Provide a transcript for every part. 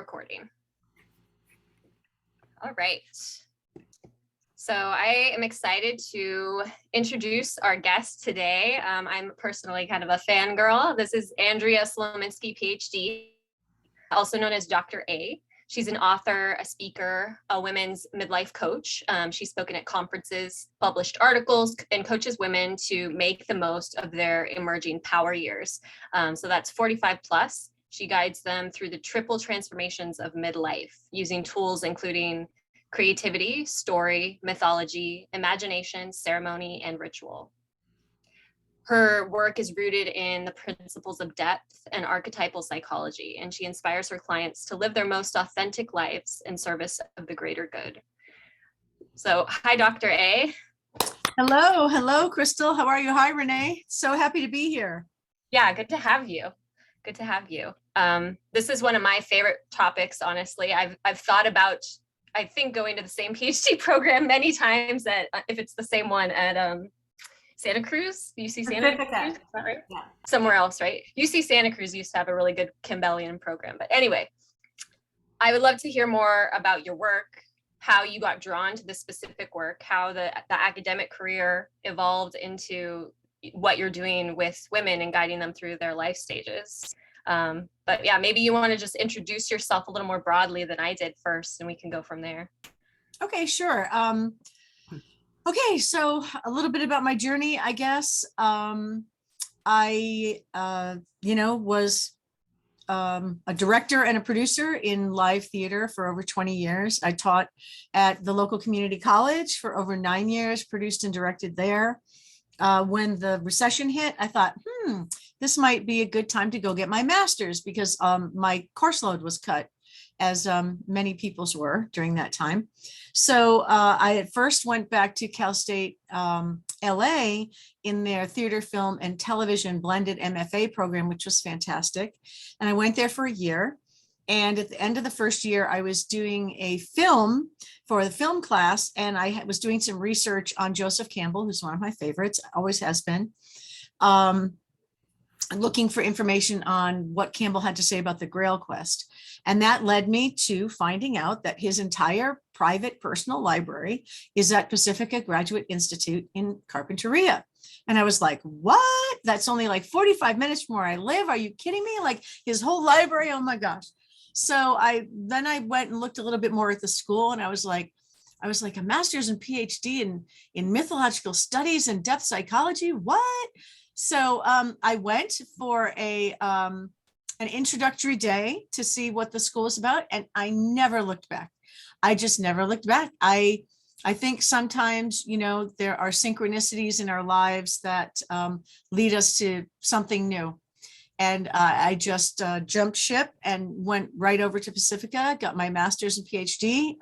recording. All right. So I am excited to introduce our guest today. I'm personally kind of a fangirl. This is Andrea Slominski, Ph.D., also known as Dr. A. She's an author, a speaker, a women's midlife coach. She's spoken at conferences, published articles, and coaches women to make the most of their emerging power years. So that's 45 plus. She guides them through the triple transformations of midlife using tools including creativity, story, mythology, imagination, ceremony, and ritual. Her work is rooted in the principles of depth and archetypal psychology, and she inspires her clients to live their most authentic lives in service of the greater good. So, hi, Dr. A. Hello, Crystal. How are you? Hi, Rene. So happy to be here. Yeah, good to have you. Good to have you. This is one of my favorite topics, honestly. I've thought about, I think, going to the same PhD program many times, if it's the same one at Santa Cruz, UC Santa Cruz, is that right? Yeah. Somewhere else, right? UC Santa Cruz used to have a really good Campbellian program. But anyway, I would love to hear more about your work, how you got drawn to this specific work, how the academic career evolved into what you're doing with women and guiding them through their life stages. But yeah, maybe you want to just introduce yourself a little more broadly than I did first, and we can go from there. Okay, sure. Okay, so a little bit about my journey, I guess. I was a director and a producer in live theater for over 20 years. I taught at the local community college for over 9 years, produced and directed there. When the recession hit, I thought, this might be a good time to go get my master's because my course load was cut, as many people's were during that time. So I at first went back to Cal State LA in their theater, film, and television blended MFA program, which was fantastic. And I went there for a year. And at the end of the first year, I was doing a film for the film class, and I was doing some research on Joseph Campbell, who's one of my favorites, always has been. Looking for information on what Campbell had to say about the Grail quest. And that led me to finding out that his entire private personal library is at Pacifica Graduate Institute in Carpinteria. And I was like, what? That's only like 45 minutes from where I live. Are you kidding me? Like his whole library? Oh my gosh. So then I went and looked a little bit more at the school, and I was like a master's and PhD in mythological studies and depth psychology. What? So I went for an introductory day to see what the school is about, and I never looked back. I just never looked back. I think sometimes, there are synchronicities in our lives that lead us to something new. And I just jumped ship and went right over to Pacifica, got my master's and PhD.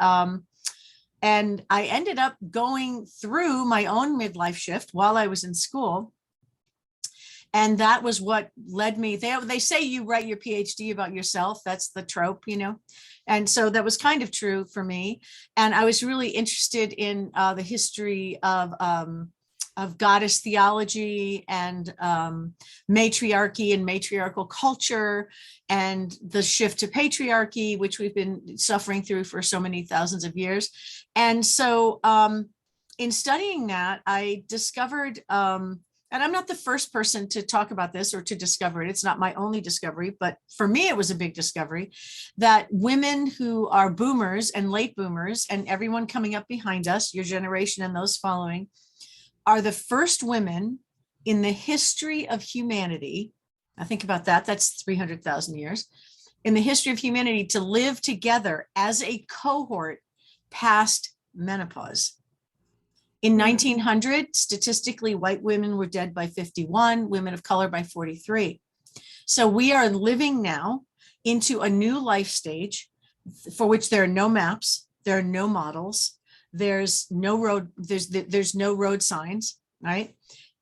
And I ended up going through my own midlife shift while I was in school. And that was what led me. They say you write your PhD about yourself. That's the trope, And so that was kind of true for me. And I was really interested in the history of goddess theology and matriarchy and matriarchal culture and the shift to patriarchy, which we've been suffering through for so many thousands of years. And so in studying that, I discovered, and I'm not the first person to talk about this or to discover it. It's not my only discovery, but for me, it was a big discovery that women who are boomers and late boomers and everyone coming up behind us, your generation and those following, are the first women in the history of humanity. Now think about that. That's 300,000 years in the history of humanity to live together as a cohort past menopause. In 1900, statistically, white women were dead by 51, women of color by 43. So we are living now into a new life stage for which there are no maps, there are no models, there's no road signs, right?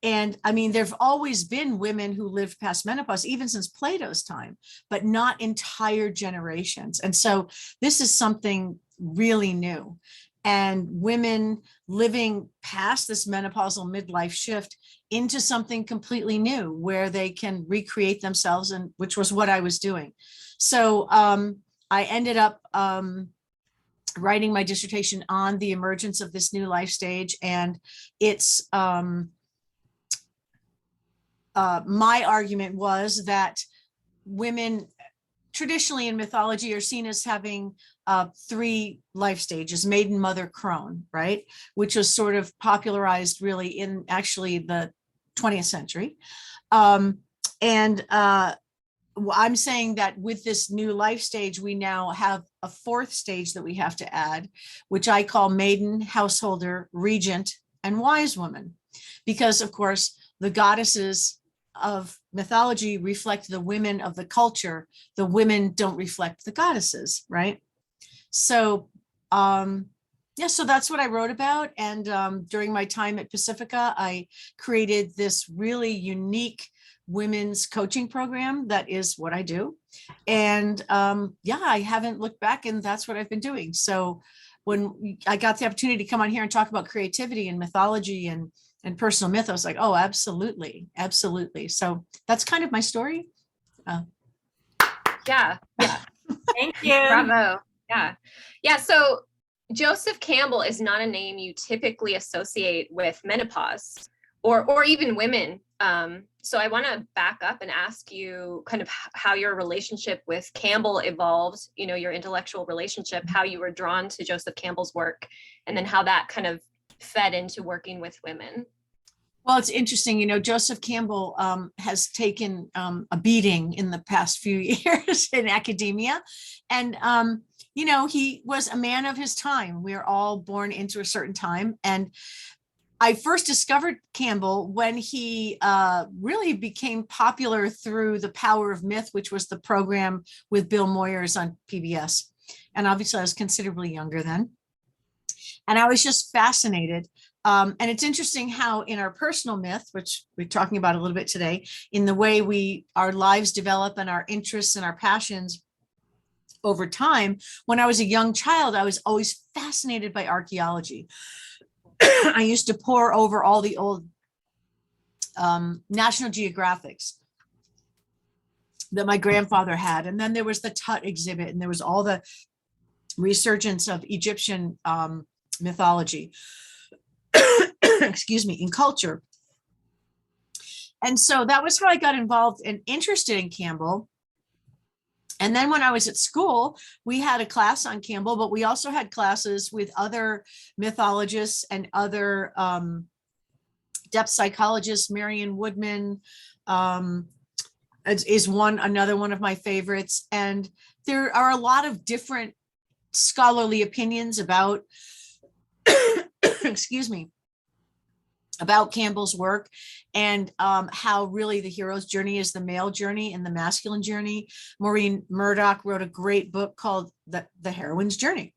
And I mean, there've always been women who lived past menopause, even since Plato's time, but not entire generations. And so this is something really new. And women living past this menopausal midlife shift into something completely new where they can recreate themselves, and which was what I was doing. So I ended up writing my dissertation on the emergence of this new life stage. And it's my argument was that women traditionally in mythology are seen as having 3 life stages: maiden, mother, crone, right? Which was sort of popularized really in actually the 20th century. I'm saying that with this new life stage, we now have a 4th stage that we have to add, which I call maiden, householder, regent, and wise woman. Because of course, the goddesses of mythology reflect the women of the culture. The women don't reflect the goddesses, right? So yeah, so that's what I wrote about. And during my time at Pacifica, I created this really unique women's coaching program. That is what I do. And yeah, I haven't looked back, and that's what I've been doing. So when I got the opportunity to come on here and talk about creativity and mythology and personal myth, I was like, oh, absolutely, absolutely. So that's kind of my story. Yeah. Thank you. Bravo. Yeah. So Joseph Campbell is not a name you typically associate with menopause or even women. So I want to back up and ask you kind of how your relationship with Campbell evolved, your intellectual relationship, how you were drawn to Joseph Campbell's work, and then how that kind of fed into working with women. Well, it's interesting, Joseph Campbell has taken a beating in the past few years in academia. And, he was a man of his time. We are all born into a certain time. And I first discovered Campbell when he really became popular through The Power of Myth, which was the program with Bill Moyers on PBS. And obviously I was considerably younger then. And I was just fascinated. And it's interesting how in our personal myth, which we're talking about a little bit today, in the way our lives develop and our interests and our passions over time, when I was a young child, I was always fascinated by archaeology. I used to pore over all the old National Geographics that my grandfather had. And then there was the Tut exhibit, and there was all the resurgence of Egyptian mythology. Excuse me, in culture. And so that was how I got involved and interested in Campbell. And then when I was at school, we had a class on Campbell, but we also had classes with other mythologists and other depth psychologists. Marion Woodman is another one of my favorites. And there are a lot of different scholarly opinions about, excuse me, about Campbell's work, and how really the hero's journey is the male journey and the masculine journey. Maureen Murdoch wrote a great book called The Heroine's Journey.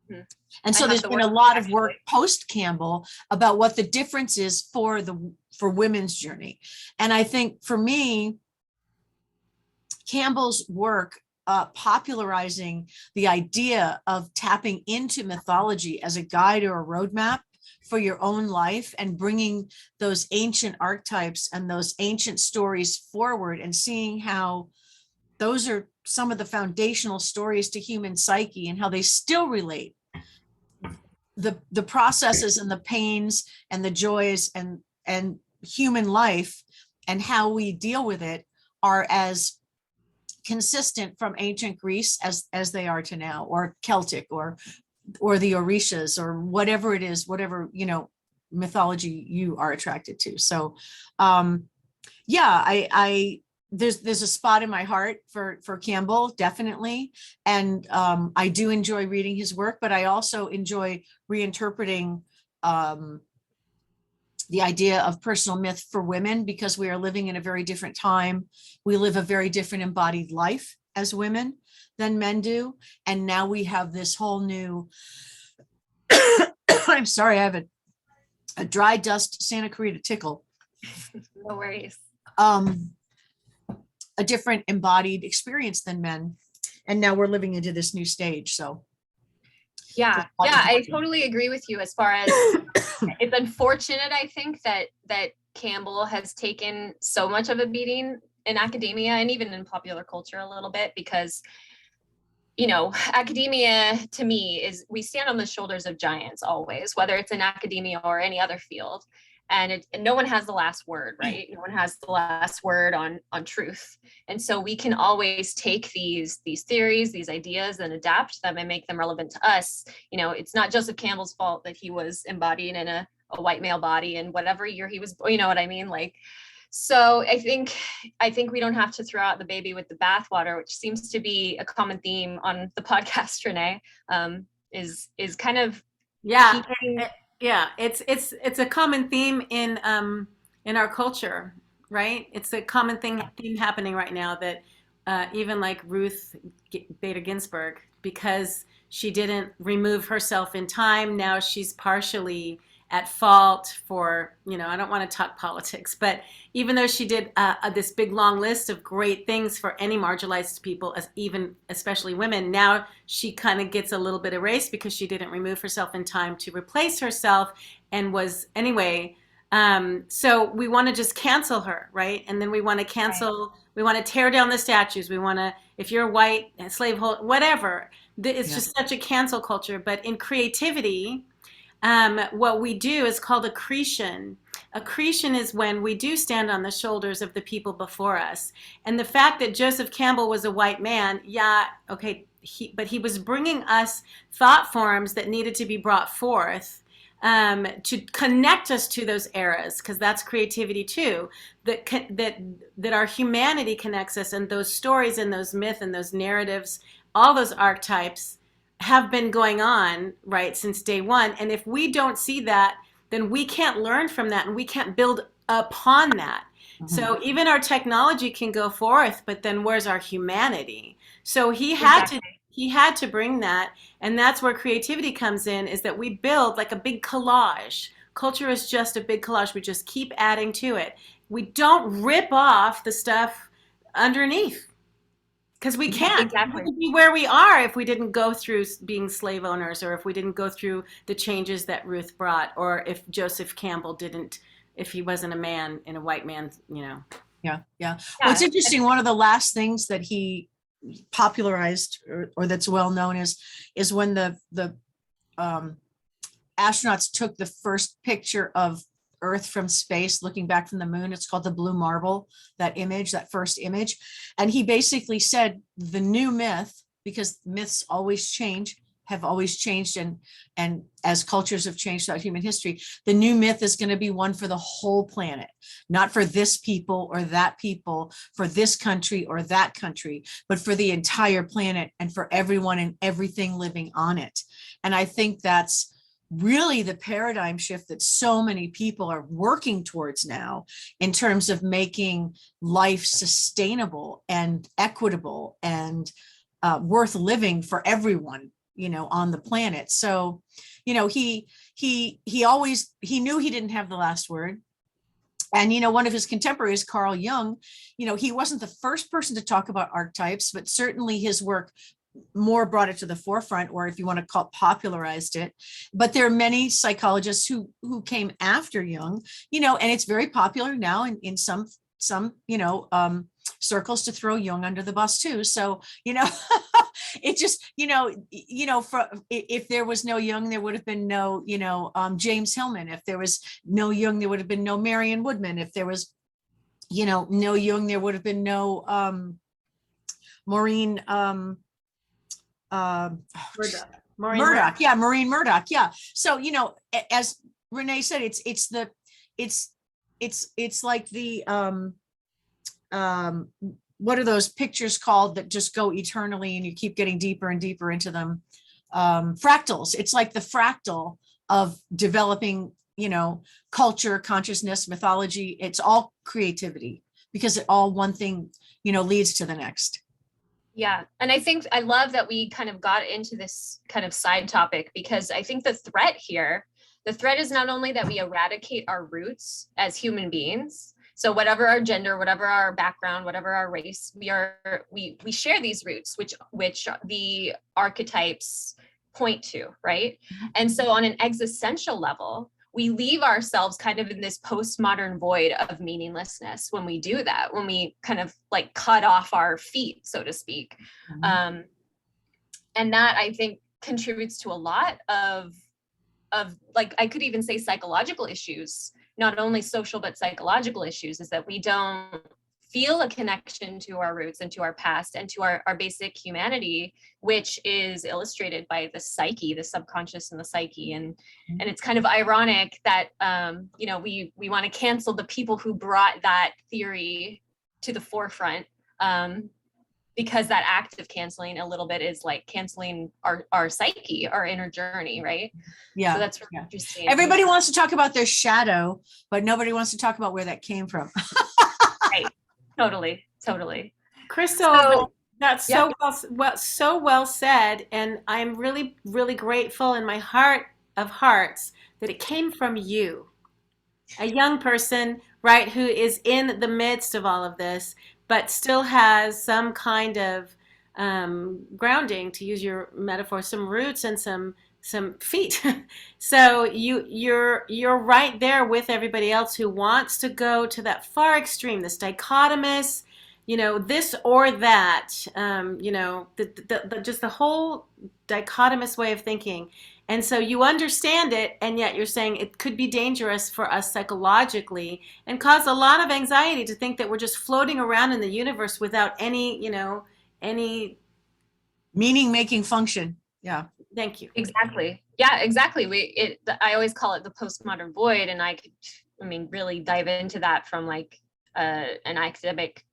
Mm-hmm. And so there's been a lot of work post Campbell about what the difference is for women's journey. And I think for me, Campbell's work popularizing the idea of tapping into mythology as a guide or a roadmap for your own life, and bringing those ancient archetypes and those ancient stories forward, and seeing how those are some of the foundational stories to human psyche and how they still relate. The processes and the pains and the joys and human life and how we deal with it are as consistent from ancient Greece as they are to now, or Celtic, or the Orishas, or whatever it is, whatever, mythology you are attracted to. So yeah, there's a spot in my heart for Campbell, definitely. And I do enjoy reading his work, but I also enjoy reinterpreting the idea of personal myth for women, because we are living in a very different time. We live a very different embodied life as women than men do. And now we have this whole new, I'm sorry, I have a dry dust Santa Clarita tickle. No worries. A different embodied experience than men. And now we're living into this new stage. So yeah, I totally agree with you as far as it's unfortunate, I think, that Campbell has taken so much of a beating in academia and even in popular culture a little bit, because academia to me is, we stand on the shoulders of giants always, whether it's in academia or any other field. And no one has the last word, right? No one has the last word on truth. And so we can always take these theories, these ideas, and adapt them and make them relevant to us. It's not Joseph Campbell's fault that he was embodied in a white male body in whatever year he was, you know what I mean? So I think we don't have to throw out the baby with the bathwater, which seems to be a common theme on the podcast, Rene, is kind of keeping. It's a common theme in our culture, right? It's a common theme happening right now that even like Ruth Bader Ginsburg, because she didn't remove herself in time, now she's partially at fault for, I don't want to talk politics, but even though she did this big long list of great things for any marginalized people, especially women, now she kind of gets a little bit erased because she didn't remove herself in time to replace herself and was anyway. So we want to just cancel her, right? And then we want to cancel, right. We want to tear down the statues. We want to, if you're white, slaveholder, whatever. It's just such a cancel culture. But in creativity, what we do is called accretion. Accretion is when we do stand on the shoulders of the people before us. And the fact that Joseph Campbell was a white man, but he was bringing us thought forms that needed to be brought forth to connect us to those eras, because that's creativity too. That our humanity connects us, and those stories and those myths and those narratives, all those archetypes have been going on, right, since day one. And if we don't see that, then we can't learn from that and we can't build upon that. Mm-hmm. So even our technology can go forth, but then where's our humanity? So he had to bring that. And that's where creativity comes in, is that we build like a big collage. Culture is just a big collage. We just keep adding to it. We don't rip off the stuff underneath. Because we can't. Exactly. We wouldn't be where we are if we didn't go through being slave owners, or if we didn't go through the changes that Ruth brought, or if Joseph Campbell didn't, if he wasn't a man in a white man, Yeah. Well, it's interesting. One of the last things that he popularized, or that's well known, is when the astronauts took the first picture of Earth from space, looking back from the moon. It's called the blue marble, that first image. And he basically said the new myth, because myths have always changed, and as cultures have changed throughout human history, the new myth is going to be one for the whole planet, not for this people or that people, for this country or that country, but for the entire planet and for everyone and everything living on it. And I think that's really the paradigm shift that so many people are working towards now, in terms of making life sustainable and equitable and worth living for everyone, on the planet. So, he knew he didn't have the last word. And, one of his contemporaries, Carl Jung, he wasn't the first person to talk about archetypes, but certainly his work more brought it to the forefront, or if you want to call it, popularized it. But there are many psychologists who came after Jung, and it's very popular now in some circles to throw Jung under the bus too. So, it just, if there was no Jung, there would have been no, James Hillman. If there was no Jung, there would have been no Marion Woodman. If there was, no Jung, there would have been no Maureen Murdoch. Yeah, Maureen Murdoch. Yeah. So, as Rene said, it's like the what are those pictures called that just go eternally and you keep getting deeper and deeper into them? Fractals. It's like the fractal of developing, culture, consciousness, mythology. It's all creativity, because it all one thing, leads to the next. Yeah. And I love that we kind of got into this kind of side topic, because I think the threat is not only that we eradicate our roots as human beings. So whatever our gender, whatever our background, whatever our race, we share these roots, which the archetypes point to, right? And so on an existential level, we leave ourselves kind of in this postmodern void of meaninglessness when we do that, when we kind of like cut off our feet, so to speak. And that, I think, contributes to a lot of like, I could even say psychological issues, not only social, but psychological issues, is that we don't feel a connection to our roots and to our past and to our basic humanity, which is illustrated by the psyche, the subconscious and the psyche. And it's kind of ironic that, you know, we want to cancel the people who brought that theory to the forefront, because that act of canceling a little bit is like canceling our psyche, our inner journey, right? Yeah. So that's really interesting. Everybody wants to talk about their shadow, but nobody wants to talk about where that came from. Right. Totally. Crystal, So, that's so well said. And I'm really, really grateful in my heart of hearts that it came from you, a young person, right, who is in the midst of all of this, but still has some kind of grounding, to use your metaphor, some roots and some feet. So you're right there with everybody else who wants to go to that far extreme, this dichotomous, you know, this or that, you know, just the whole dichotomous way of thinking. And so you understand it, and yet you're saying it could be dangerous for us psychologically and cause a lot of anxiety to think that we're just floating around in the universe without any, you know, any meaning-making function. Yeah. Thank you. Exactly. Yeah, exactly. I always call it the postmodern void, and I mean, really dive into that from like an academic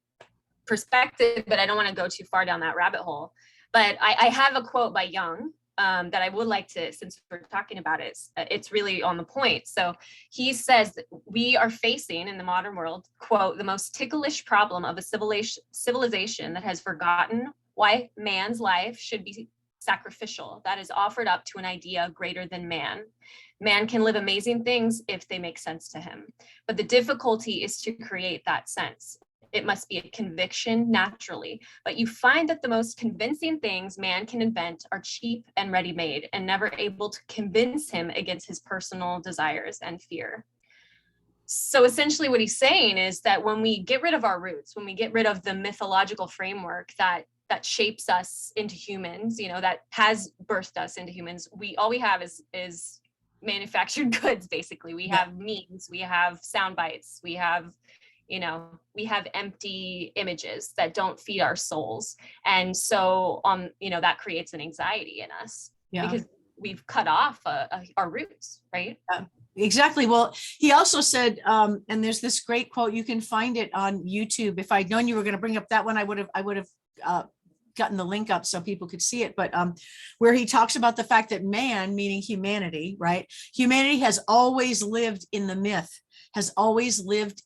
perspective, but I don't want to go too far down that rabbit hole. But I have a quote by Jung that I would like to, since we're talking about it, it's really on the point. So he says that we are facing in the modern world, quote, the most ticklish problem of a civilization that has forgotten why man's life should be sacrificial, that is offered up to an idea greater than man. Man can live amazing things if they make sense to him. But the difficulty is to create that sense. It must be a conviction naturally. But you find that the most convincing things man can invent are cheap and ready-made and never able to convince him against his personal desires and fear. So essentially what he's saying is that when we get rid of our roots, when we get rid of the mythological framework that shapes us into humans, you know, that has birthed us into humans, all we have is manufactured goods, basically. We have memes, we have sound bites, we have, you know, we have empty images that don't feed our souls. And so, you know, that creates an anxiety in us because we've cut off our roots, right? Exactly. Well, he also said, and there's this great quote, you can find it on YouTube. If I'd known you were going to bring up that one, I would have gotten the link up so people could see it. But where he talks about the fact that man, meaning humanity, right? Humanity has always lived in the myth, has always lived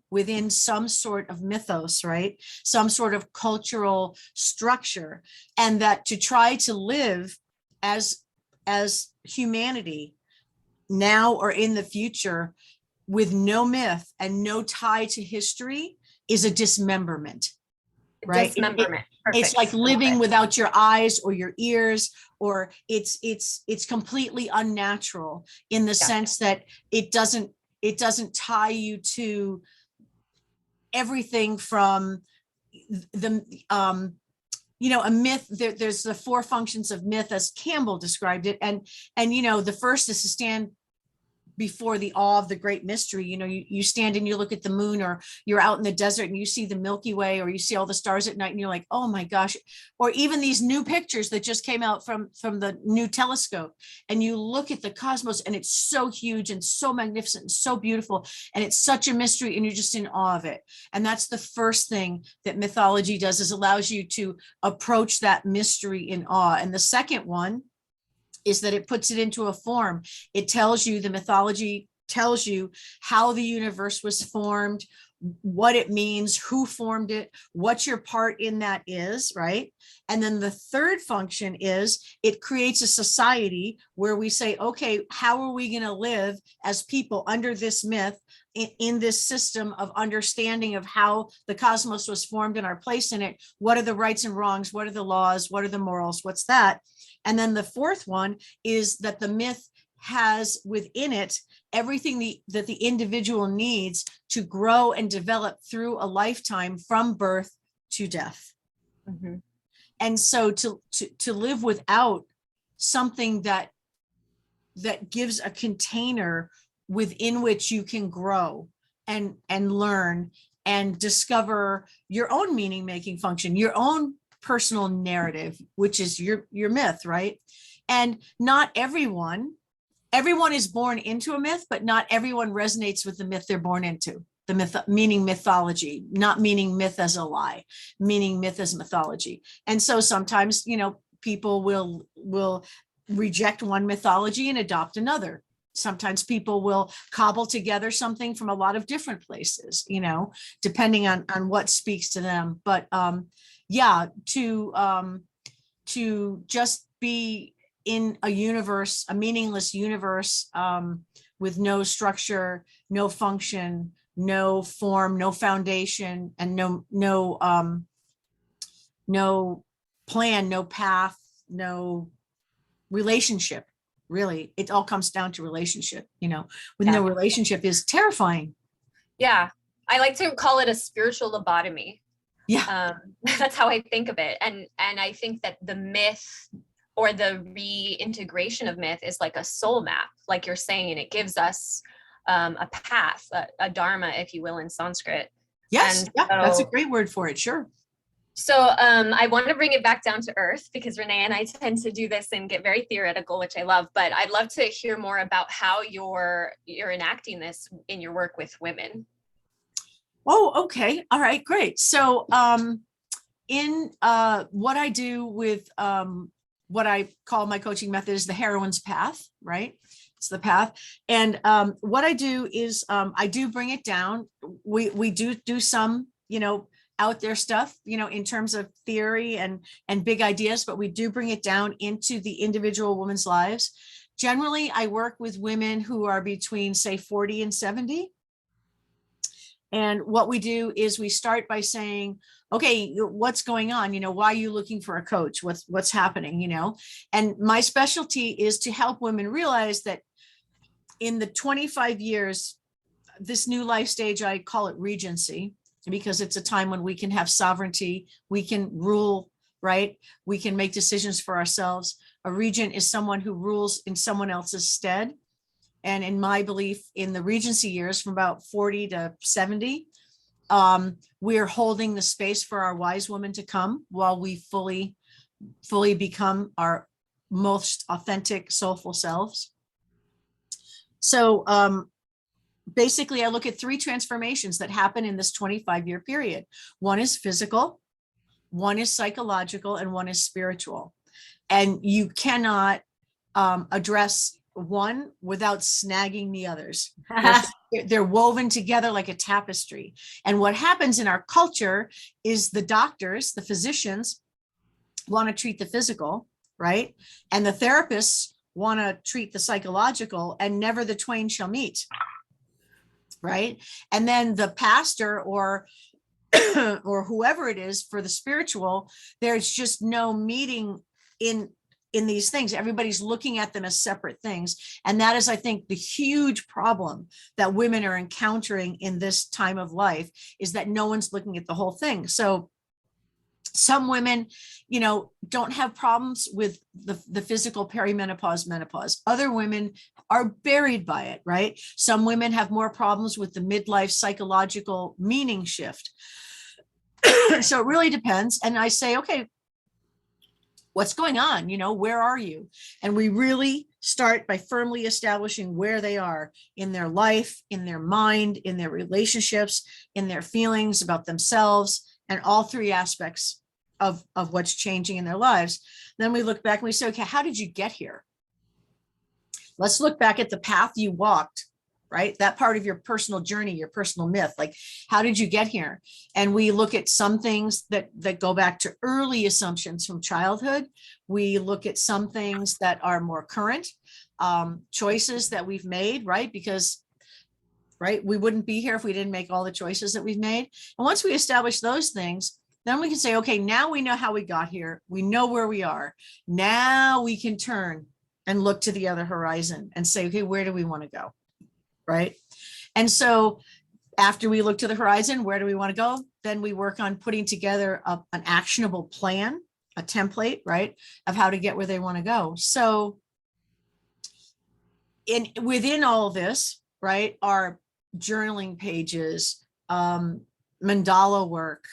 within some sort of mythos, right? Some sort of cultural structure. And that to try to live as humanity now or in the future with no myth and no tie to history is a dismemberment, right? Dismemberment. It's like living without your eyes or your ears, or it's completely unnatural in the sense that it doesn't tie you to everything from the you know, a myth. There's the 4 functions of myth as Campbell described it, and you know, the first is to stand before the awe of the great mystery. You know, you stand and you look at the moon, or you're out in the desert and you see the Milky Way, or you see all the stars at night and you're like, oh my gosh. Or even these new pictures that just came out from the new telescope, and you look at the cosmos and it's so huge and so magnificent and so beautiful, and it's such a mystery, and you're just in awe of it. And that's the first thing that mythology does, is allows you to approach that mystery in awe. And the second one is that it puts it into a form. It tells you, the mythology tells you how the universe was formed, what it means, who formed it, what your part in that is, right? And then the third function is it creates a society where we say, okay, how are we going to live as people under this myth, in this system of understanding of how the cosmos was formed and our place in it? What are the rights and wrongs? What are the laws? What are the morals? What's that? And then the fourth one is that the myth has within it everything that the individual needs to grow and develop through a lifetime from birth to death. Mm-hmm. And so to live without something that gives a container within which you can grow and learn and discover your own meaning making function, your own personal narrative, which is your myth, right? And not everyone is born into a myth, but not everyone resonates with the myth they're born into. The myth, meaning mythology, not meaning myth as a lie, meaning myth as mythology. And so sometimes, people will reject one mythology and adopt another. Sometimes people will cobble together something from a lot of different places, depending on what speaks to them. But to just be in a universe, a meaningless universe, with no structure, no function, no form, no foundation, and no plan, no path, no relationship. Really, it all comes down to relationship, with no relationship is terrifying. Yeah. I like to call it a spiritual lobotomy. Yeah. That's how I think of it. And I think that the myth or the reintegration of myth is like a soul map, like you're saying, and it gives us a path, a dharma, if you will, in Sanskrit. Yes. And yeah, that's a great word for it. Sure. So I want to bring it back down to earth, because Rene and I tend to do this and get very theoretical, which I love, but I'd love to hear more about how you're enacting this in your work with women. Oh, okay. All right, great. So in what I do with what I call my coaching method is the heroine's path, right? It's the path. And what I do is I do bring it down. We do some, out there stuff, in terms of theory and big ideas, but we do bring it down into the individual women's lives. Generally, I work with women who are between, say, 40 and 70. And what we do is we start by saying, okay, what's going on? Why are you looking for a coach? What's happening? And my specialty is to help women realize that in the 25 years, this new life stage, I call it regency, because it's a time when we can have sovereignty, we can rule, right? We can make decisions for ourselves. A regent is someone who rules in someone else's stead. And in my belief, in the regency years from about 40 to 70, we're holding the space for our wise woman to come while we fully become our most authentic, soulful selves. So basically, I look at 3 transformations that happen in this 25-year period. One is physical, one is psychological, and one is spiritual. And you cannot address one without snagging the others. They're woven together like a tapestry. And what happens in our culture is the doctors, the physicians, want to treat the physical, right? And the therapists want to treat the psychological, and never the twain shall meet, right? And then the pastor or whoever it is for the spiritual, there's just no meeting in these things. Everybody's looking at them as separate things. And that is, I think, the huge problem that women are encountering in this time of life, is that no one's looking at the whole thing. So some women, don't have problems with the physical perimenopause, menopause. Other women are buried by it, right? Some women have more problems with the midlife psychological meaning shift. So it really depends. And I say, okay, what's going on? Where are you? And we really start by firmly establishing where they are in their life, in their mind, in their relationships, in their feelings about themselves, and all 3 aspects of what's changing in their lives. Then we look back and we say, okay, how did you get here? Let's look back at the path you walked, right? That part of your personal journey, your personal myth, like, how did you get here? And we look at some things that go back to early assumptions from childhood. We look at some things that are more current, choices that we've made, right? Because, right, we wouldn't be here if we didn't make all the choices that we've made. And once we establish those things, then we can say, okay, now we know how we got here. We know where we are. Now we can turn and look to the other horizon and say, okay, where do we want to go? Right. And so after we look to the horizon, where do we want to go? Then we work on putting together an actionable plan a template, right, of how to get where they want to go. So within all this, right, are journaling pages, mandala work,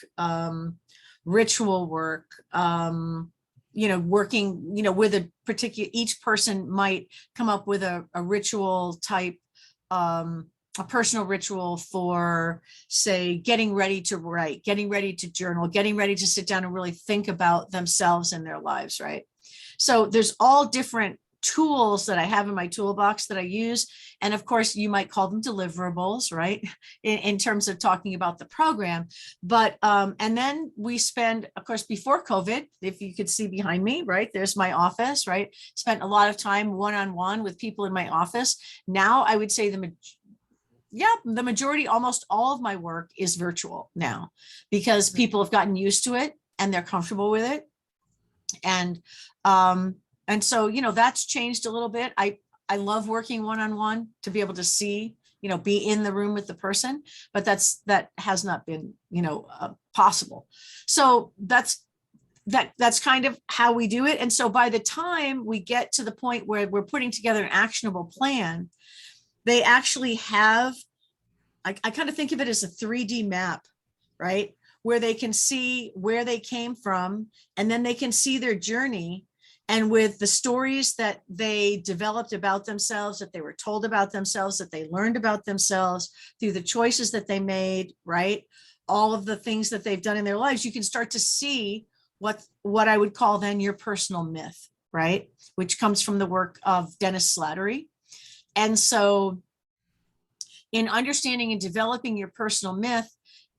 ritual work, working, with a particular, each person might come up with a ritual type, a personal ritual for, say, getting ready to write, getting ready to journal, getting ready to sit down and really think about themselves and their lives, right? So there's all different tools that I have in my toolbox that I use. And of course, you might call them deliverables, right? In terms of talking about the program. But, and then we spend, of course, before COVID, if you could see behind me, right, there's my office, right? Spent a lot of time one-on-one with people in my office. Now I would say the majority, almost all of my work is virtual now, because people have gotten used to it and they're comfortable with it. And so, that's changed a little bit. I love working one-on-one, to be able to see, be in the room with the person, but that has not been, possible. So that's kind of how we do it. And so by the time we get to the point where we're putting together an actionable plan, they actually have, I kind of think of it as a 3D map, right? Where they can see where they came from, and then they can see their journey. And with the stories that they developed about themselves, that they were told about themselves, that they learned about themselves through the choices that they made, right? All of the things that they've done in their lives, you can start to see what I would call then your personal myth, right? Which comes from the work of Dennis Slattery. And so in understanding and developing your personal myth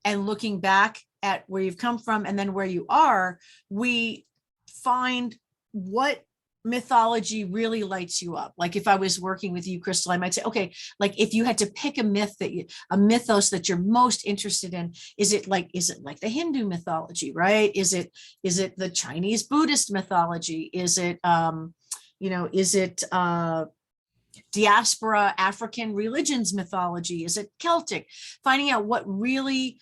and looking back at where you've come from and then where you are, we find what mythology really lights you up. Like if I was working with you, Crystal, I might say, okay, like if you had to pick a mythos that you're most interested in, is it like the Hindu mythology, right? Is it the Chinese Buddhist mythology? Is it, diaspora African religions mythology? Is it Celtic? Finding out what really,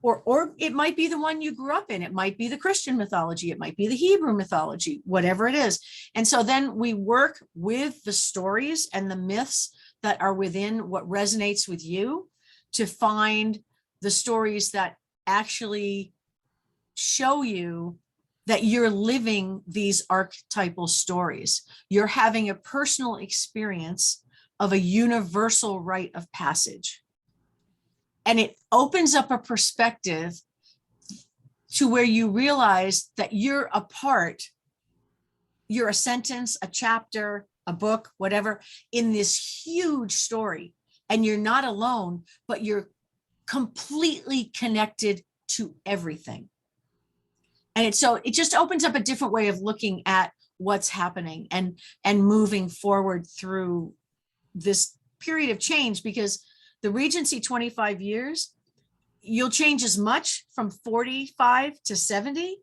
or it might be the one you grew up in. It might be the Christian mythology. It might be the Hebrew mythology, whatever it is. And so then we work with the stories and the myths that are within what resonates with you to find the stories that actually show you that you're living these archetypal stories. You're having a personal experience of a universal rite of passage. And it opens up a perspective to where you realize that you're a part, you're a sentence, a chapter, a book, whatever, in this huge story. And you're not alone, but you're completely connected to everything. And it just opens up a different way of looking at what's happening and moving forward through this period of change, because the Regency 25 years, you'll change as much from 45 to 70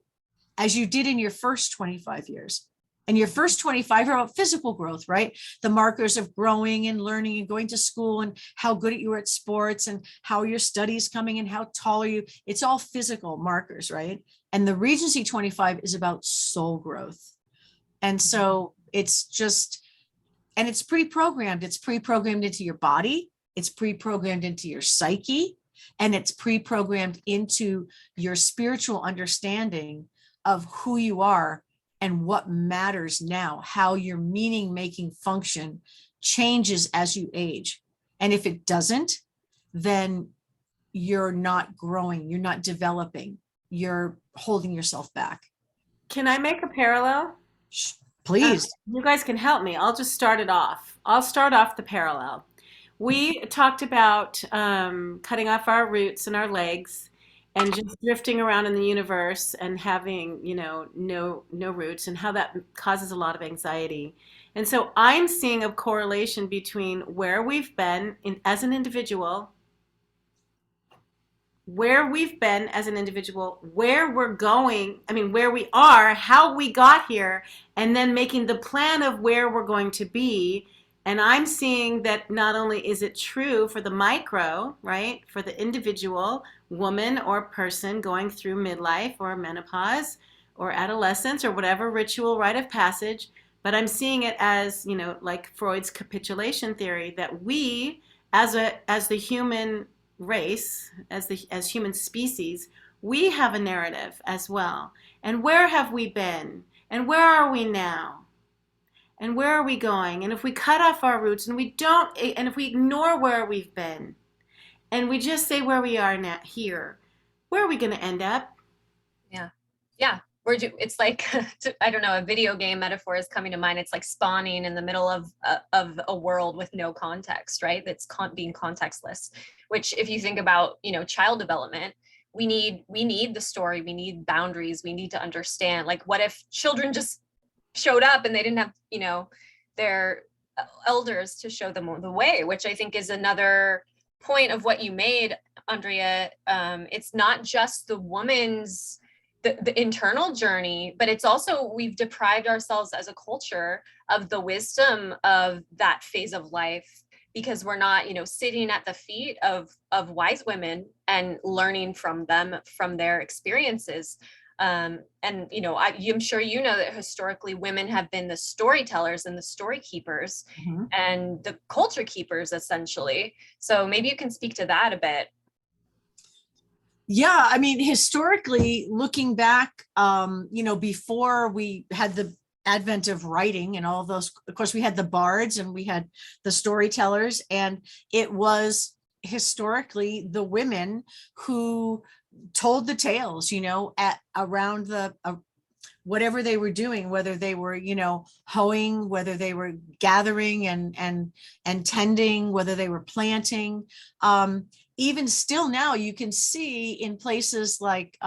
as you did in your first 25 years. And your first 25 are about physical growth, right? The markers of growing and learning and going to school and how good you are at sports and how your studies coming and how tall are you. It's all physical markers, right? And the Regency 25 is about soul growth. And so it's pre-programmed. It's pre-programmed into your body. It's pre-programmed into your psyche, and it's pre-programmed into your spiritual understanding of who you are and what matters now, how your meaning-making function changes as you age. And if it doesn't, then you're not growing, you're not developing, you're holding yourself back. Can I make a parallel? Please. You guys can help me. I'll just start it off. I'll start off the parallel. We talked about cutting off our roots and our legs and just drifting around in the universe and having, no roots, and how that causes a lot of anxiety. And so I'm seeing a correlation between where we've been as an individual, where we're going, where we are, how we got here, and then making the plan of where we're going to be. And I'm seeing that not only is it true for the micro, right, for the individual woman or person going through midlife or menopause, or adolescence or whatever ritual rite of passage, but I'm seeing it as, like Freud's capitulation theory, that we as the human race, as human species, we have a narrative as well. And where have we been? And where are we now? And where are we going? And if we cut off our roots and if we ignore where we've been and we just say where we are now here, where are we going to end up? Yeah. Yeah. It's like, I don't know, a video game metaphor is coming to mind. It's like spawning in the middle of a world with no context, right? That's being contextless, which if you think about, child development, we need the story, we need boundaries, we need to understand, like, what if children just showed up and they didn't have, their elders to show them the way, which I think is another point of what you made, Andrea. It's not just the woman's the internal journey, but it's also, we've deprived ourselves as a culture of the wisdom of that phase of life, because we're not, sitting at the feet of wise women and learning from them, from their experiences. And, I'm sure that historically women have been the storytellers and the story keepers, and the culture keepers, essentially. So maybe you can speak to that a bit. Yeah, I mean, historically, looking back, before we had the advent of writing and all those, of course, we had the bards and we had the storytellers, and it was historically the women who told the tales, at around the whatever they were doing, whether they were, hoeing, whether they were gathering and tending, whether they were planting. Even still now, you can see in places like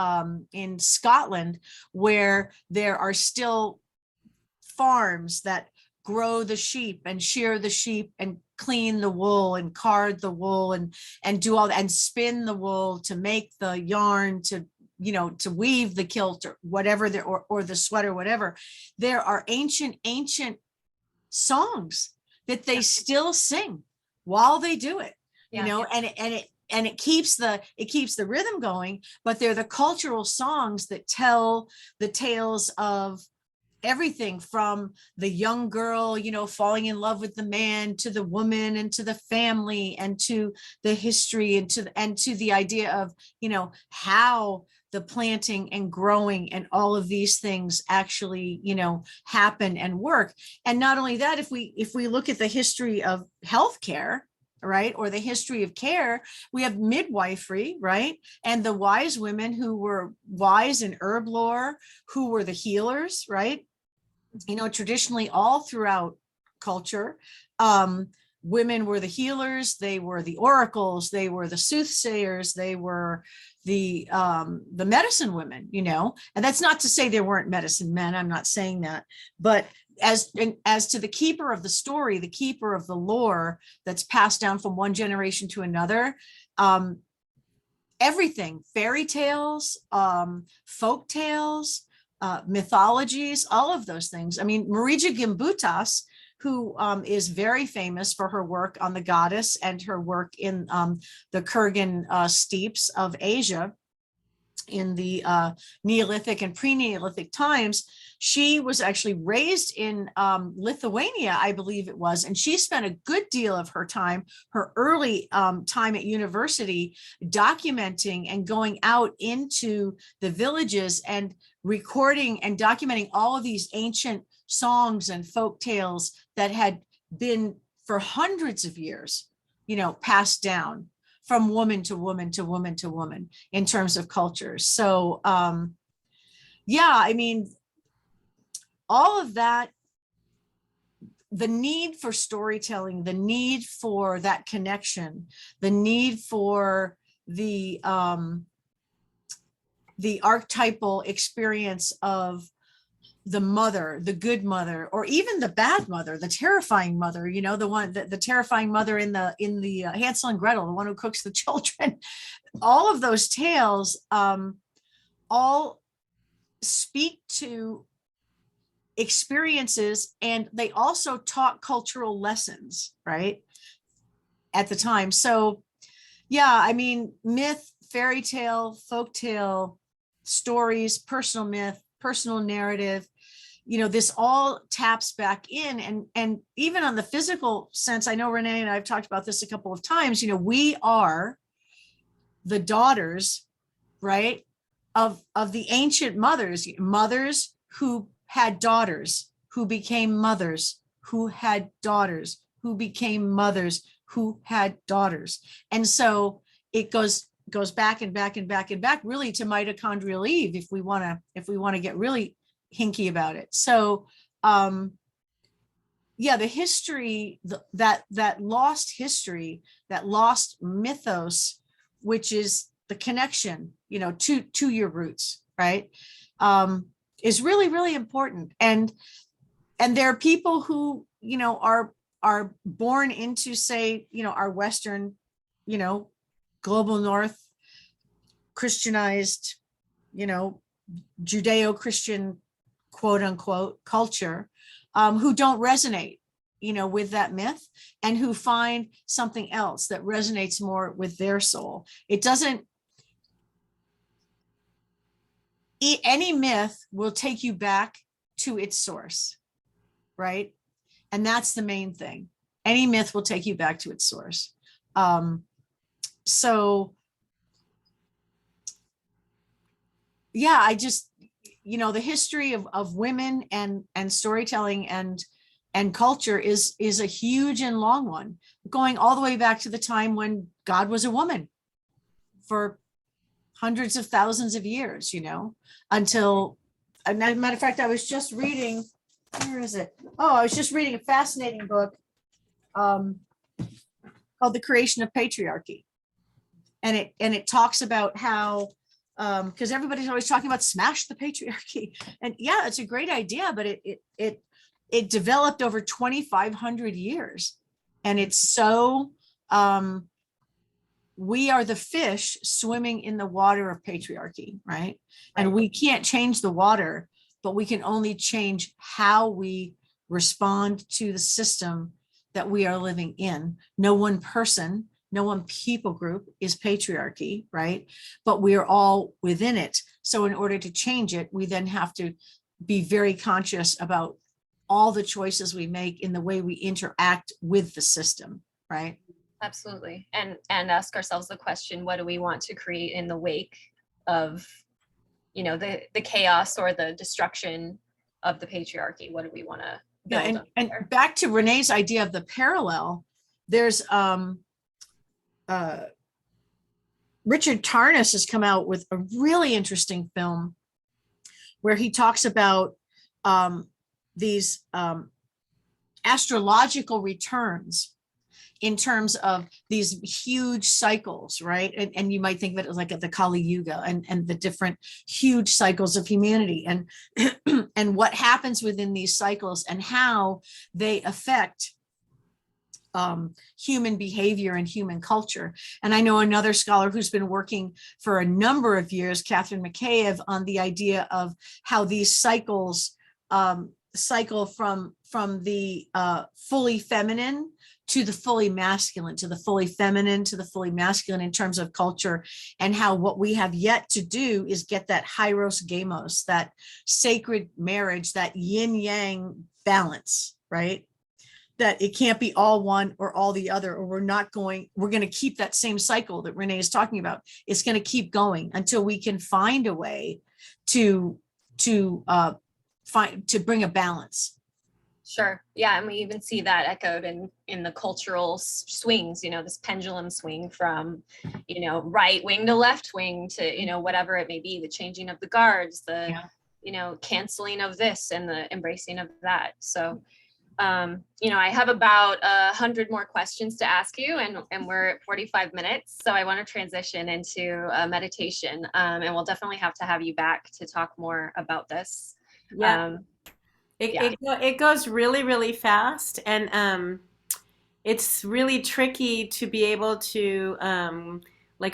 in Scotland, where there are still farms that grow the sheep and shear the sheep and clean the wool and card the wool and do all that, and spin the wool to make the yarn, to weave the kilt or whatever, or the sweater, whatever. There are ancient songs that they still sing while they do it, and it keeps the rhythm going, but they're the cultural songs that tell the tales of everything from the young girl, falling in love with the man, to the woman, and to the family, and to the history, and to the idea of, how the planting and growing and all of these things actually, happen and work. And not only that, if we look at the history of healthcare, right, or the history of care, we have midwifery, right, and the wise women who were wise in herb lore, who were the healers, right. Traditionally, all throughout culture, women were the healers, they were the oracles, they were the soothsayers, they were the medicine women, and that's not to say there weren't medicine men, I'm not saying that, but as to the keeper of the story, the keeper of the lore that's passed down from one generation to another, everything, fairy tales, folk tales, mythologies, all of those things. I mean, Marija Gimbutas, who is very famous for her work on the goddess and her work in the Kurgan steppes of Asia in the Neolithic and pre-Neolithic times. She was actually raised in Lithuania, I believe it was, and she spent a good deal of her time, her early time at university, documenting and going out into the villages and recording and documenting all of these ancient songs and folk tales that had been for hundreds of years, passed down from woman to woman to woman to woman in terms of cultures. So, I mean, all of that, the need for storytelling, the need for that connection, the need for the archetypal experience of the mother, the good mother, or even the bad mother, the terrifying mother, the terrifying mother in the Hansel and Gretel, the one who cooks the children. All of those tales all speak to experiences, and they also taught cultural lessons, right, at the time. So I mean, myth, fairy tale, folk tale, stories, personal myth, personal narrative, this all taps back in, and even on the physical sense, I know Rene and I've talked about this a couple of times, we are the daughters, right, of the ancient mothers who had daughters, who became mothers, who had daughters, who became mothers, who had daughters. And so it goes back and back and back and back, really, to mitochondrial Eve, if we want to get really hinky about it. So the history, that lost history, that lost mythos, which is the connection, to your roots, right, is really, really important. And there are people who, are born into, say, our Western, global North, Christianized, Judeo-Christian, quote unquote, culture, who don't resonate, with that myth, and who find something else that resonates more with their soul. It doesn't, any myth will take you back to its source, right? And that's the main thing. Any myth will take you back to its source. So yeah, I just, the history of women and storytelling and culture is a huge and long one, going all the way back to the time when God was a woman, for hundreds of thousands of years, until, as a matter of fact, I was just reading, where is it? Oh, I was just reading a fascinating book called The Creation of Patriarchy. And it talks about how, because everybody's always talking about smash the patriarchy. And yeah, it's a great idea, but it developed over 2,500 years. And it's so, we are the fish swimming in the water of patriarchy, right? And we can't change the water, but we can only change how we respond to the system that we are living in. No one person, no one people group is patriarchy, right? But we are all within it. So in order to change it, we then have to be very conscious about all the choices we make in the way we interact with the system, right? Absolutely. And ask ourselves the question, what do we want to create in the wake of, the chaos or the destruction of the patriarchy? What do we want to build? And back to Renee's idea of the parallel, there's Richard Tarnas has come out with a really interesting film where he talks about these astrological returns in terms of these huge cycles, right? And you might think of it as like the Kali Yuga and the different huge cycles of humanity, and and what happens within these cycles and how they affect human behavior and human culture. And I know another scholar who's been working for a number of years, Catherine McCabe, on the idea of how these cycles cycle from the fully feminine to the fully masculine, to the fully feminine, to the fully masculine in terms of culture, and how what we have yet to do is get that hieros gamos, that sacred marriage, that yin yang balance, right? That it can't be all one or all the other, or we're going to keep that same cycle that Renee is talking about. It's going to keep going until we can find a way to bring a balance. Sure. Yeah. And we even see that echoed in the cultural swings, this pendulum swing from, right wing to left wing to, whatever it may be, the changing of the guards, the, canceling of this and the embracing of that. So, I have about 100 more questions to ask you, and we're at 45 minutes. So I want to transition into meditation, and we'll definitely have to have you back to talk more about this. Yeah. It goes really, really fast, and it's really tricky to be able to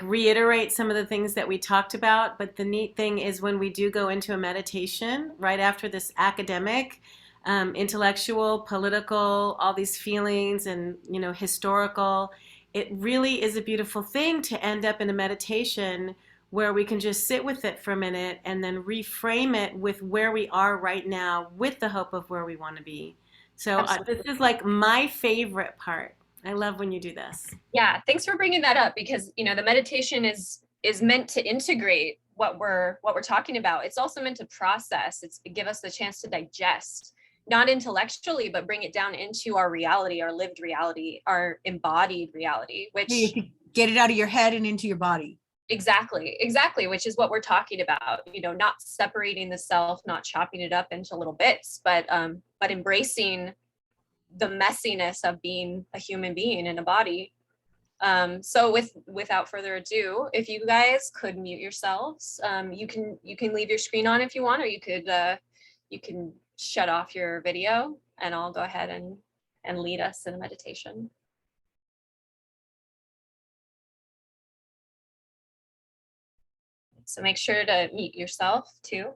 reiterate some of the things that we talked about. But the neat thing is when we do go into a meditation right after this academic, intellectual, political, all these feelings and, historical, it really is a beautiful thing to end up in a meditation where we can just sit with it for a minute and then reframe it with where we are right now with the hope of where we want to be. So this is like my favorite part. I love when you do this. Yeah, thanks for bringing that up, because the meditation is meant to integrate what we're talking about. It's also meant to process. It's give us the chance to digest, not intellectually, but bring it down into our reality, our lived reality, our embodied reality, which You can get it out of your head and into your body. Exactly, which is what we're talking about. Not separating the self, not chopping it up into little bits, but embracing the messiness of being a human being in a body. So without further ado, if you guys could mute yourselves, you can leave your screen on if you want, or you can shut off your video, and I'll go ahead and lead us in a meditation. So make sure to mute yourself too.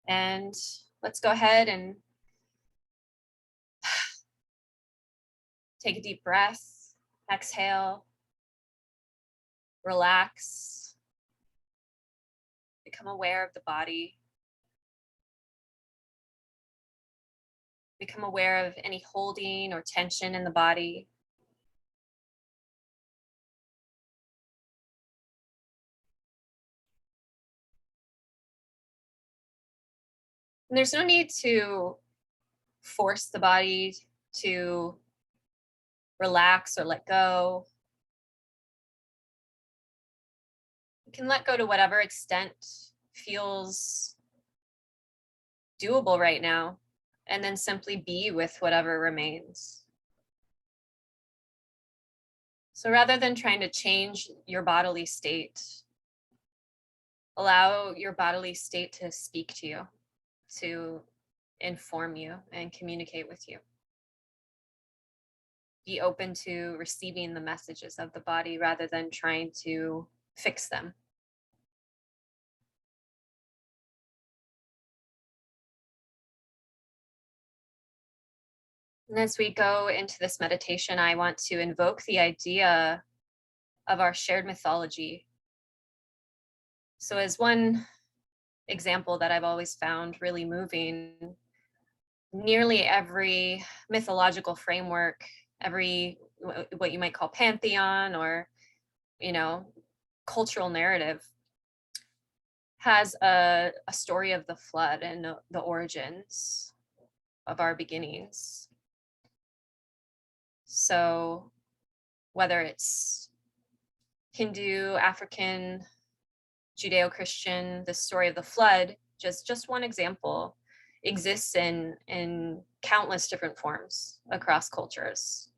And let's go ahead and take a deep breath, exhale, relax, become aware of the body, become aware of any holding or tension in the body. And there's no need to force the body to relax or let go. You can let go to whatever extent feels doable right now, and then simply be with whatever remains. So rather than trying to change your bodily state, allow your bodily state to speak to you, to inform you and communicate with you. Be open to receiving the messages of the body rather than trying to fix them. And as we go into this meditation, I want to invoke the idea of our shared mythology. So as one example that I've always found really moving, nearly every mythological framework, every what you might call pantheon or cultural narrative, has a story of the flood and the origins of our beginnings. So whether it's Hindu, African, Judeo-Christian, the story of the flood, just one example, exists in countless different forms across cultures.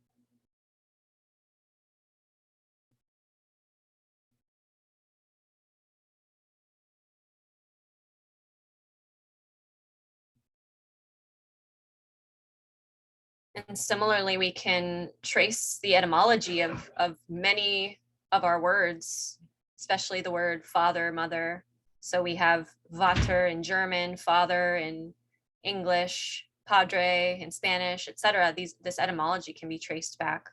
And similarly, we can trace the etymology of many of our words, especially the word father, mother. So we have Vater in German, father in English, padre in Spanish, etc. This etymology can be traced back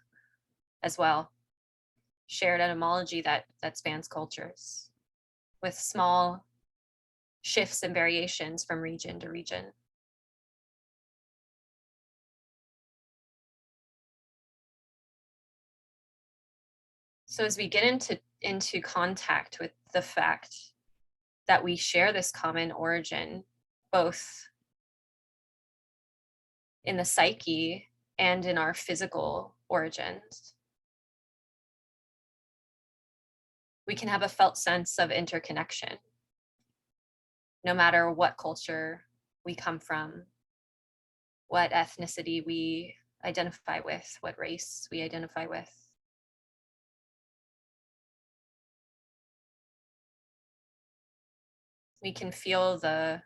as well. Shared etymology that spans cultures with small shifts and variations from region to region. So as we get into contact with the fact that we share this common origin, both in the psyche and in our physical origins, we can have a felt sense of interconnection, no matter what culture we come from, what ethnicity we identify with, what race we identify with. We can feel the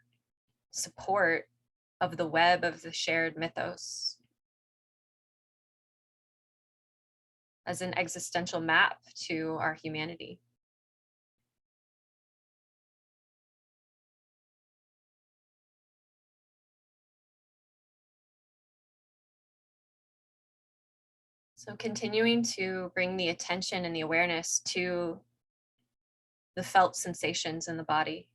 support of the web of the shared mythos as an existential map to our humanity. So continuing to bring the attention and the awareness to the felt sensations in the body.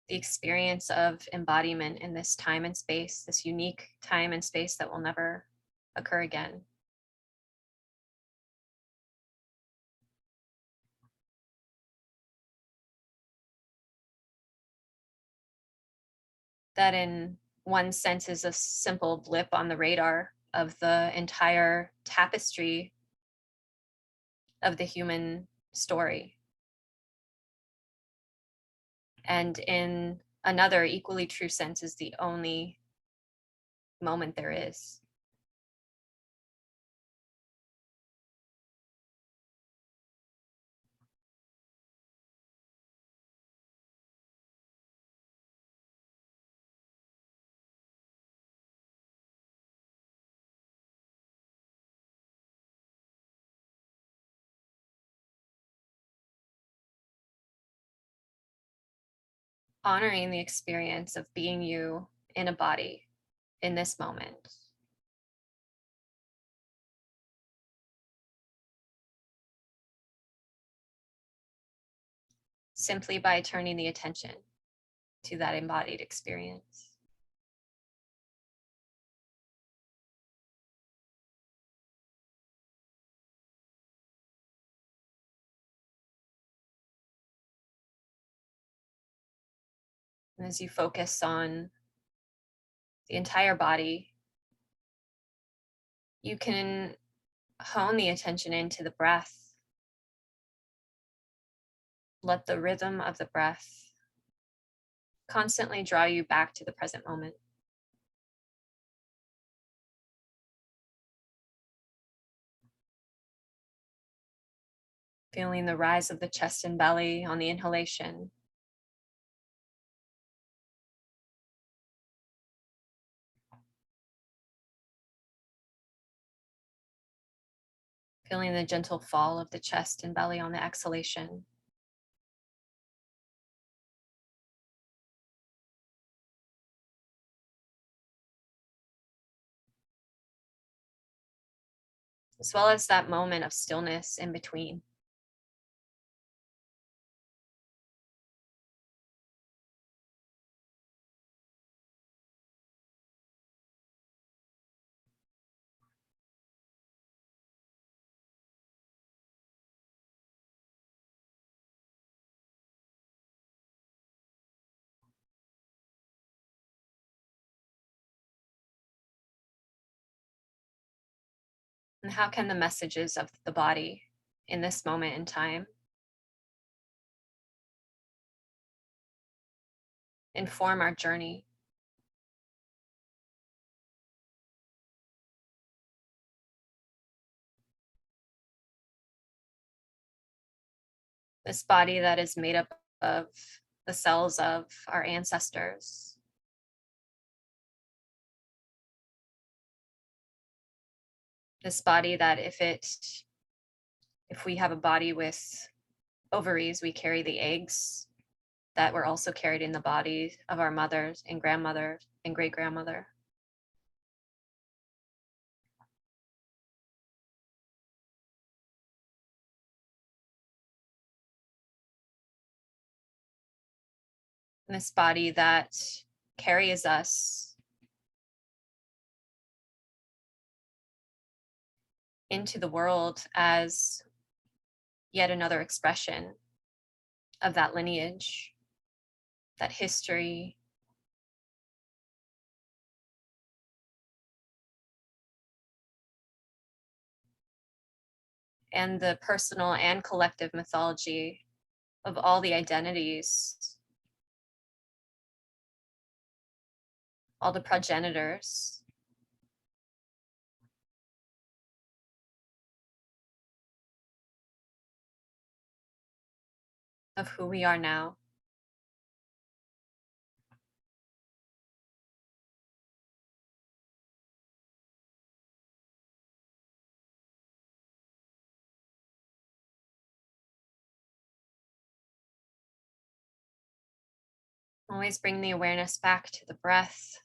The experience of embodiment in this time and space, this unique time and space that will never occur again. That in one sense is a simple blip on the radar of the entire tapestry of the human story. And in another equally true sense is the only moment there is. Honoring the experience of being you in a body in this moment. Simply by turning the attention to that embodied experience. And as you focus on the entire body, you can hone the attention into the breath. Let the rhythm of the breath constantly draw you back to the present moment. Feeling the rise of the chest and belly on the inhalation. Feeling the gentle fall of the chest and belly on the exhalation. As well as that moment of stillness in between. And how can the messages of the body in this moment in time inform our journey? This body that is made up of the cells of our ancestors. This body that if we have a body with ovaries, we carry the eggs that were also carried in the bodies of our mothers and grandmother and great grandmother. And this body that carries us into the world as yet another expression of that lineage, that history, and the personal and collective mythology of all the identities, all the progenitors, of who we are now. Always bring the awareness back to the breath.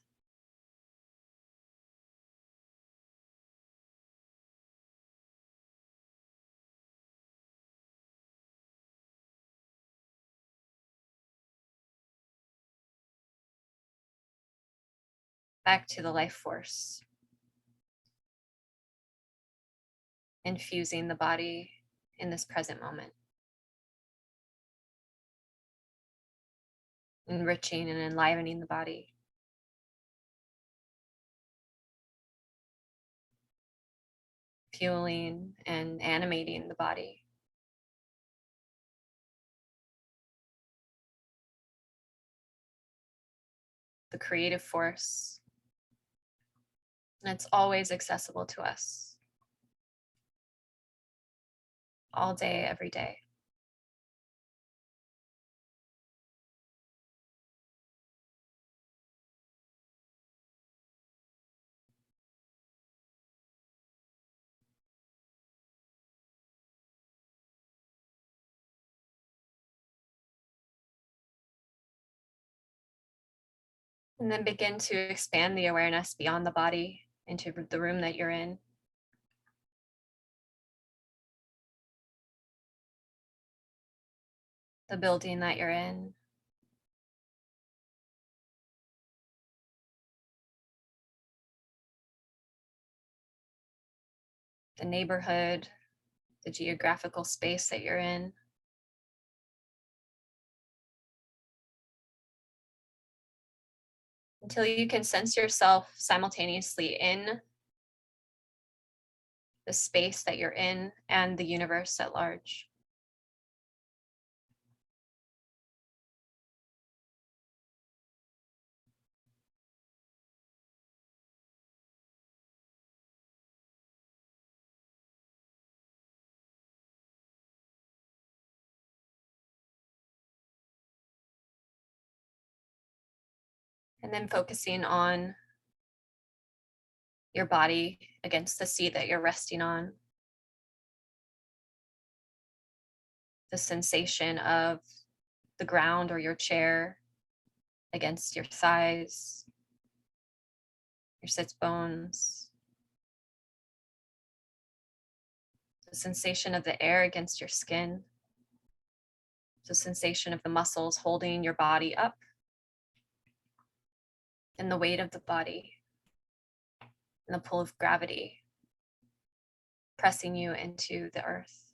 back to the life force, infusing the body in this present moment, enriching and enlivening the body. Fueling and animating the body. The creative force. And it's always accessible to us. All day, every day. And then begin to expand the awareness beyond the body into the room that you're in. The building that you're in. The neighborhood, the geographical space that you're in. Until you can sense yourself simultaneously in the space that you're in and the universe at large. And then focusing on your body against the seat that you're resting on. The sensation of the ground or your chair against your thighs, your sits bones. The sensation of the air against your skin. The sensation of the muscles holding your body up. And the weight of the body. And the pull of gravity pressing you into the earth.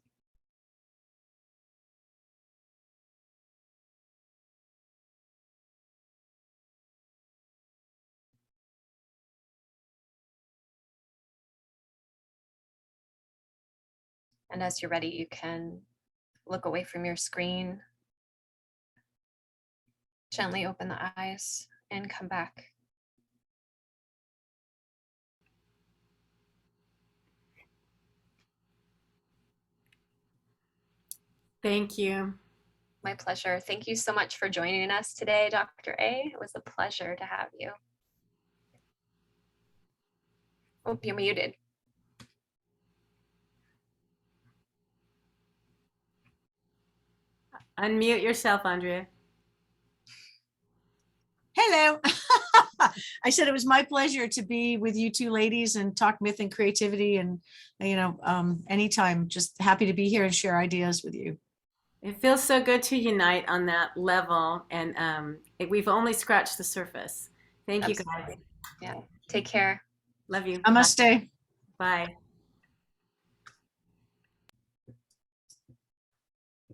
And as you're ready, you can look away from your screen, gently open the eyes, and come back. Thank you. My pleasure. Thank you so much for joining us today, Dr. A. It was a pleasure to have you. Oh, you're muted. Unmute yourself, Andrea. Hello. I said it was my pleasure to be with you two ladies and talk myth and creativity, and anytime. Just happy to be here and share ideas with you. It feels so good to unite on that level, and we've only scratched the surface. Thank you, guys. Yeah. Take care. Love you. Namaste. Bye.